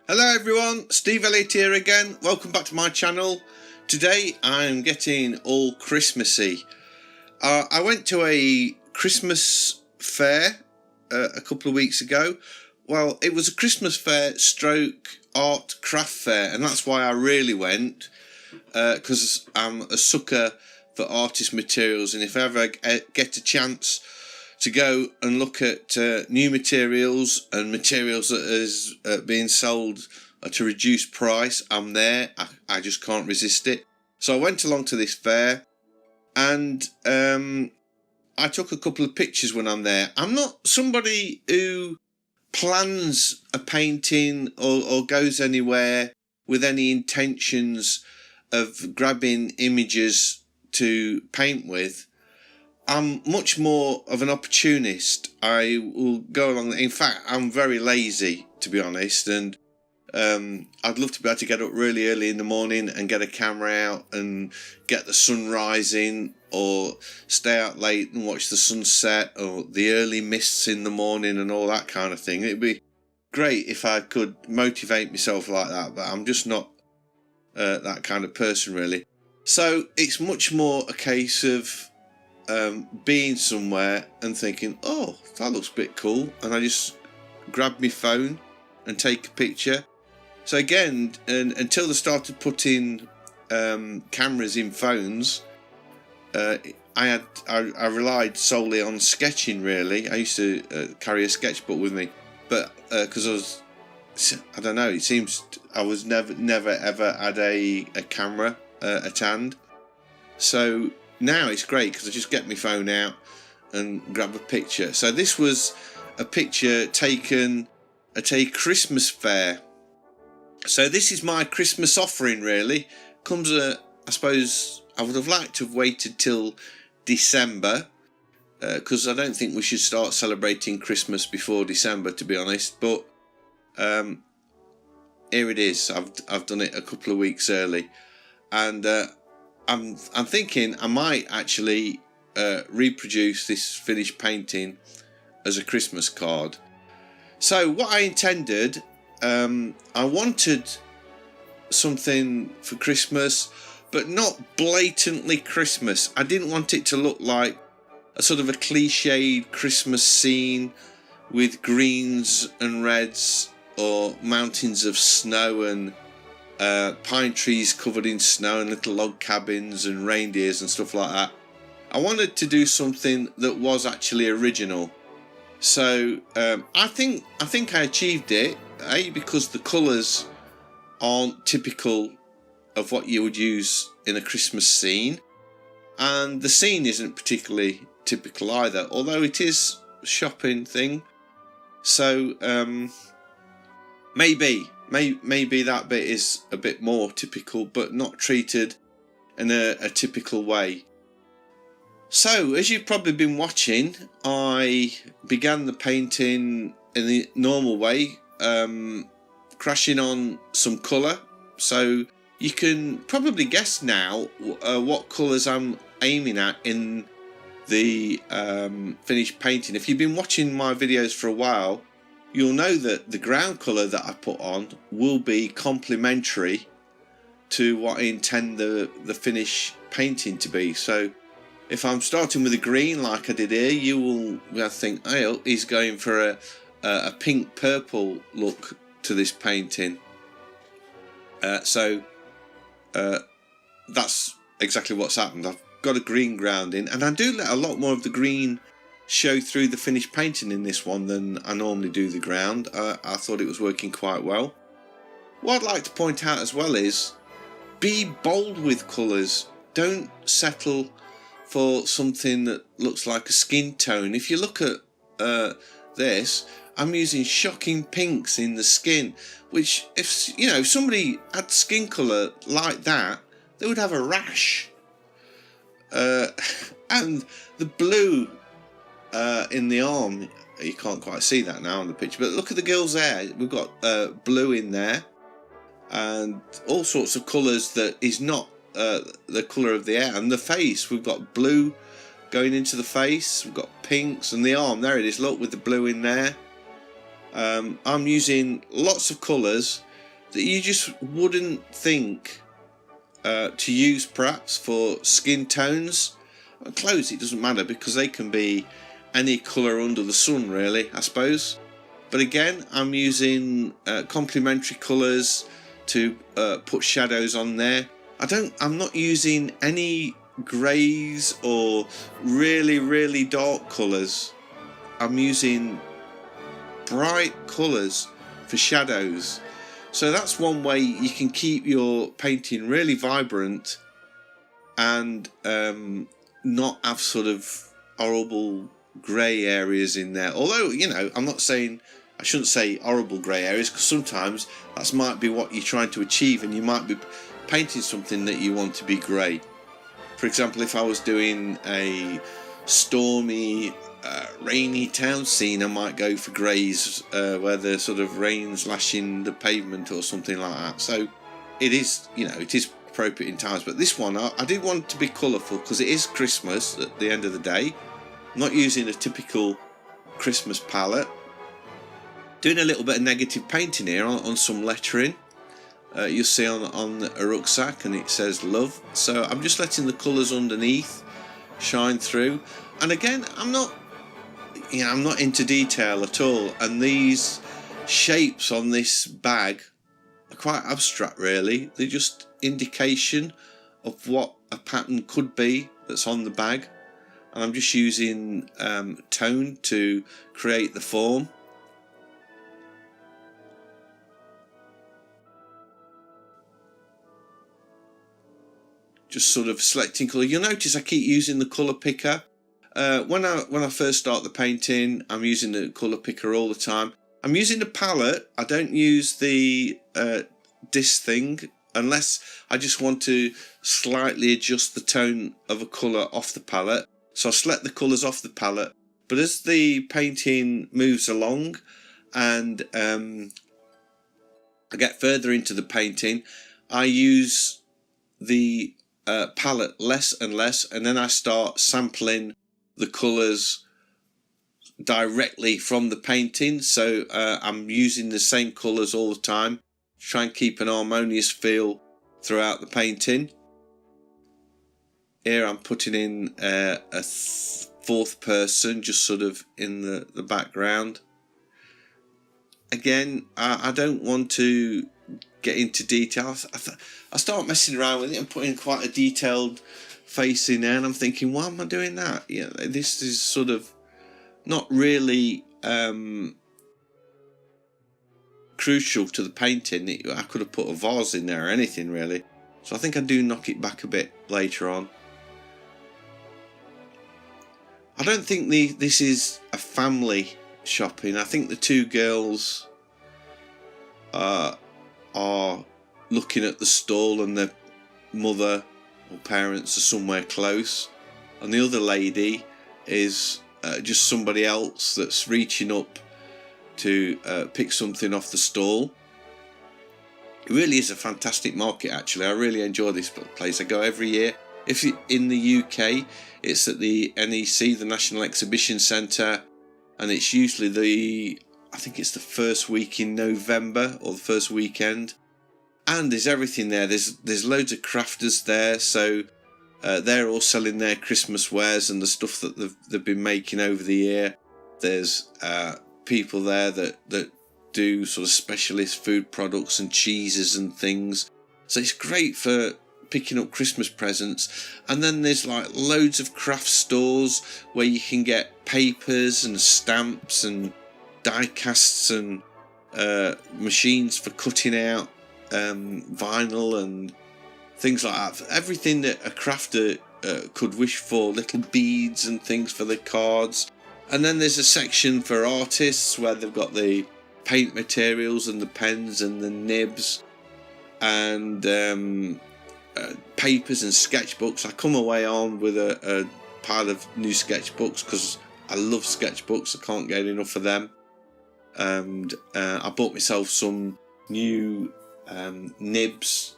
Hello everyone, Steve Elliott here again. Welcome back to my channel. Today I'm getting all Christmassy. I went to a Christmas fair a couple of weeks ago. Well, it was a Christmas fair stroke art craft fair, and that's why I really went, because I'm a sucker for artist materials, and if I ever get a chance to go and look at new materials and materials that is being sold at a reduced price, I'm there. I just can't resist it. So I went along to this fair, and I took a couple of pictures when I'm there. I'm not somebody who plans a painting or goes anywhere with any intentions of grabbing images to paint with. I'm much more of an opportunist. I will go along. In fact, I'm very lazy, to be honest, and I'd love to be able to get up really early in the morning and get a camera out and get the sun rising, or stay out late and watch the sunset or the early mists in the morning and all that kind of thing. It'd be great if I could motivate myself like that, but I'm just not that kind of person, really. So it's much more a case of being somewhere and thinking, oh, that looks a bit cool, and I just grab my phone and take a picture. So again, until they started putting cameras in phones, I relied solely on sketching, really. I used to carry a sketchbook with me, but because I don't know, it seems I was never ever had a camera at hand. So now it's great because I just get my phone out and grab a picture. So this was a picture taken at a Christmas fair. So this is my Christmas offering, really. Comes I suppose I would have liked to have waited till December, because I don't think we should start celebrating Christmas before December, to be honest. But here it is. I've done it a couple of weeks early, and I'm thinking I might actually reproduce this finished painting as a Christmas card. So what I intended, I wanted something for Christmas, but not blatantly Christmas. I didn't want it to look like a sort of a cliched Christmas scene with greens and reds, or mountains of snow and pine trees covered in snow and little log cabins and reindeers and stuff like that. I wanted to do something that was actually original. So I think I achieved it, because the colours aren't typical of what you would use in a Christmas scene, and the scene isn't particularly typical either, although it is a shopping thing. So maybe that bit is a bit more typical, but not treated in a typical way. So, as you've probably been watching, I began the painting in the normal way, crashing on some colour. So you can probably guess now what colours I'm aiming at in the finished painting. If you've been watching my videos for a while, you'll know that the ground colour that I put on will be complementary to what I intend the finished painting to be. So if I'm starting with a green like I did here, you will think, oh, he's going for a pink purple look to this painting. So that's exactly what's happened. I've got a green ground in, and I do let a lot more of the green show through the finished painting in this one than I normally do the ground. I thought it was working quite well. What I'd like to point out as well is, be bold with colours. Don't settle for something that looks like a skin tone. If you look at this, I'm using shocking pinks in the skin, which, if somebody had skin colour like that, they would have a rash. And the blue in the arm, you can't quite see that now on the picture, but look at the girls there. We've got blue in there, and all sorts of colours that is not the colour of the hair. And the face, we've got blue going into the face, we've got pinks, and the arm, there it is, look, with the blue in there. I'm using lots of colours that you just wouldn't think to use perhaps for skin tones. Clothes, it doesn't matter because they can be any colour under the sun really, I suppose. But again, I'm using complementary colours to put shadows on there. I'm not using any greys or really dark colours. I'm using bright colours for shadows. So that's one way you can keep your painting really vibrant and not have sort of horrible grey areas in there. Although, you know, I shouldn't say horrible grey areas, because sometimes that might be what you're trying to achieve and you might be painting something that you want to be grey. For example, if I was doing a stormy, rainy town scene, I might go for greys where the sort of rain's lashing the pavement or something like that. So it is, you know, it is appropriate in times. But this one, I did want it to be colourful because it is Christmas at the end of the day. I'm not using a typical Christmas palette. Doing a little bit of negative painting here on some lettering. You'll see on a rucksack, and it says love. So I'm just letting the colours underneath shine through. And again, I'm not into detail at all. And these shapes on this bag are quite abstract really. They're just indication of what a pattern could be that's on the bag. And I'm just using tone to create the form. Just sort of selecting colour. You'll notice I keep using the colour picker. When I first start the painting, I'm using the colour picker all the time. I'm using the palette. I don't use the disc thing unless I just want to slightly adjust the tone of a colour off the palette. So I select the colours off the palette. But as the painting moves along and I get further into the painting, I use the palette less and less, and then I start sampling the colours directly from the painting. So I'm using the same colours all the time to try and keep an harmonious feel throughout the painting. Here I'm putting in a fourth person just sort of in the background. Again, I don't want to get into detail. I start messing around with it and putting quite a detailed face in there, and I'm thinking, why am I doing that? Yeah, this is sort of not really crucial to the painting. I could have put a vase in there or anything really. So I think I do knock it back a bit later on. I don't think this is a family shopping. I think the two girls are looking at the stall and their mother or parents are somewhere close, and the other lady is just somebody else that's reaching up to pick something off the stall. It really is a fantastic market actually. I really enjoy this place. I go every year. If you're in the UK, it's at the NEC, the National Exhibition Centre, and it's usually I think it's the first week in November or the first weekend. And there's everything there. There's loads of crafters there, so they're all selling their Christmas wares and the stuff that they've been making over the year. There's people there that do sort of specialist food products and cheeses and things. So it's great for picking up Christmas presents. And then there's like loads of craft stores where you can get papers and stamps and die casts and machines for cutting out vinyl and things like that. Everything that a crafter could wish for, little beads and things for the cards. And then there's a section for artists where they've got the paint materials and the pens and the nibs and papers and sketchbooks. I come away on with a pile of new sketchbooks because I love sketchbooks. I can't get enough of them. And I bought myself some new nibs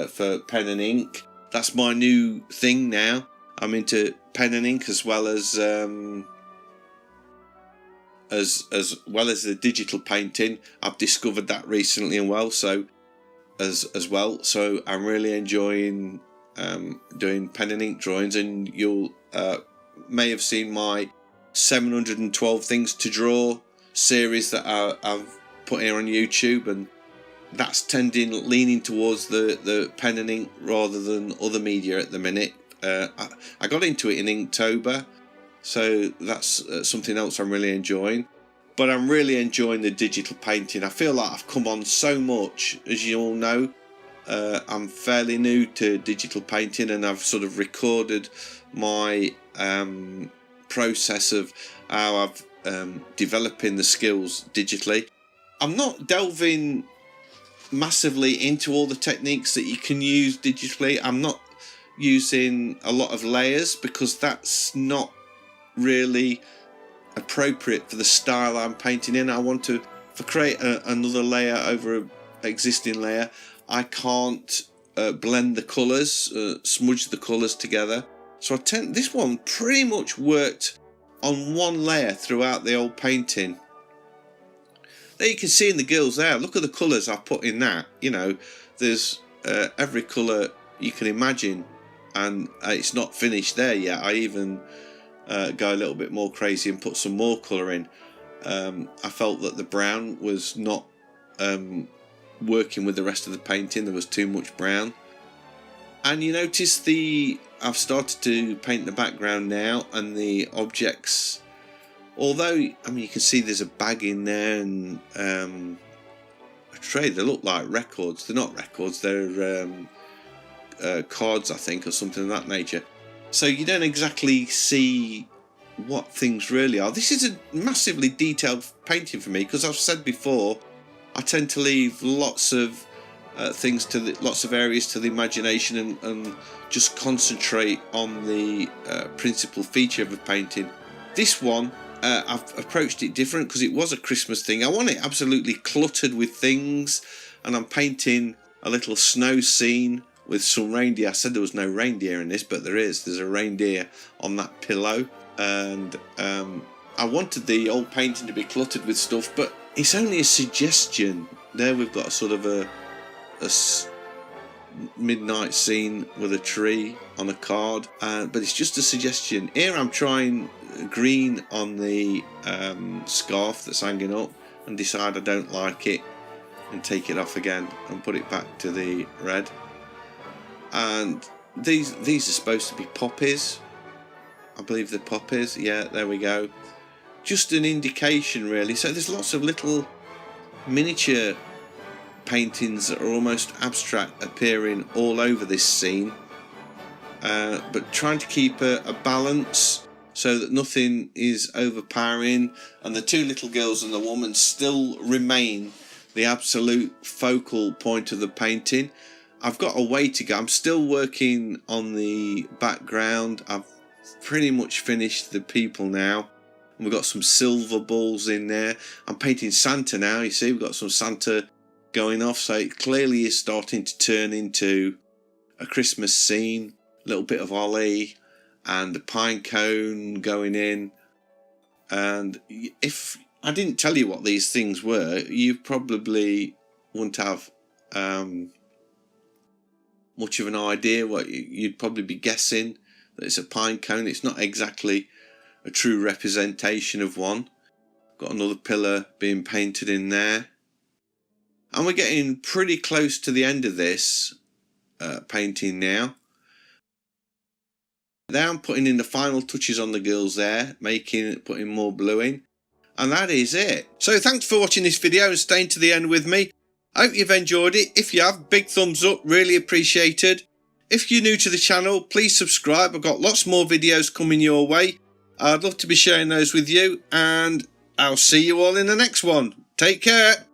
for pen and ink. That's my new thing now. I'm into pen and ink as well as well as the digital painting. I've discovered that recently and well, so as well. So I'm really enjoying doing pen and ink drawings, and you'll may have seen my 712 things to draw series that I've put here on YouTube, and that's leaning towards the pen and ink rather than other media at the minute. I got into it in Inktober, so that's something else I'm really enjoying. But I'm really enjoying the digital painting. I feel like I've come on so much, as you all know. I'm fairly new to digital painting, and I've sort of recorded my process of how I've developing the skills digitally. I'm not delving massively into all the techniques that you can use digitally. I'm not using a lot of layers because that's not really appropriate for the style I'm painting in. I want to create another layer over an existing layer. I can't blend the colours, smudge the colours together. So this one pretty much worked on one layer throughout the old painting. There you can see in the girls there, look at the colours I put in that. You know, there's every colour you can imagine, and it's not finished there yet. I even go a little bit more crazy and put some more colour in. I felt that the brown was not working with the rest of the painting. There was too much brown. And you notice I've started to paint the background now, and the objects, although I mean you can see there's a bag in there and a tray. They look like records. They're not records, they're cards, I think, or something of that nature. So you don't exactly see what things really are. This is a massively detailed painting for me, because I've said before, I tend to leave lots of things to lots of areas to the imagination, and just concentrate on the principal feature of a painting. This one, I've approached it different because it was a Christmas thing. I want it absolutely cluttered with things, and I'm painting a little snow scene with some reindeer. I said there was no reindeer in this, but there's a reindeer on that pillow, and I wanted the old painting to be cluttered with stuff, but it's only a suggestion. There we've got a sort of a midnight scene with a tree on a card, but it's just a suggestion. Here I'm trying green on the scarf that's hanging up, and decide I don't like it and take it off again and put it back to the red. And these are supposed to be poppies. I believe they're poppies. Yeah, there we go. Just an indication, really. So there's lots of little miniature paintings that are almost abstract appearing all over this scene, but trying to keep a balance so that nothing is overpowering, and the two little girls and the woman still remain the absolute focal point of the painting. I've got a way to go. I'm still working on the background. I've pretty much finished the people now. And we've got some silver balls in there. I'm painting Santa now. You see, we've got some Santa going off. So it clearly is starting to turn into a Christmas scene. A little bit of holly and a pine cone going in. And if I didn't tell you what these things were, you probably wouldn't have much of an idea. What you'd probably be guessing that it's a pine cone. It's not exactly a true representation of one. Got another pillar being painted in there, and we're getting pretty close to the end of this painting now. Now I'm putting in the final touches on the girls there, putting more blue in, and that is it. So thanks for watching this video and staying to the end with me. I hope you've enjoyed it. If you have, big thumbs up, really appreciated. If you're new to the channel, please subscribe. I've got lots more videos coming your way. I'd love to be sharing those with you, and I'll see you all in the next one. Take care.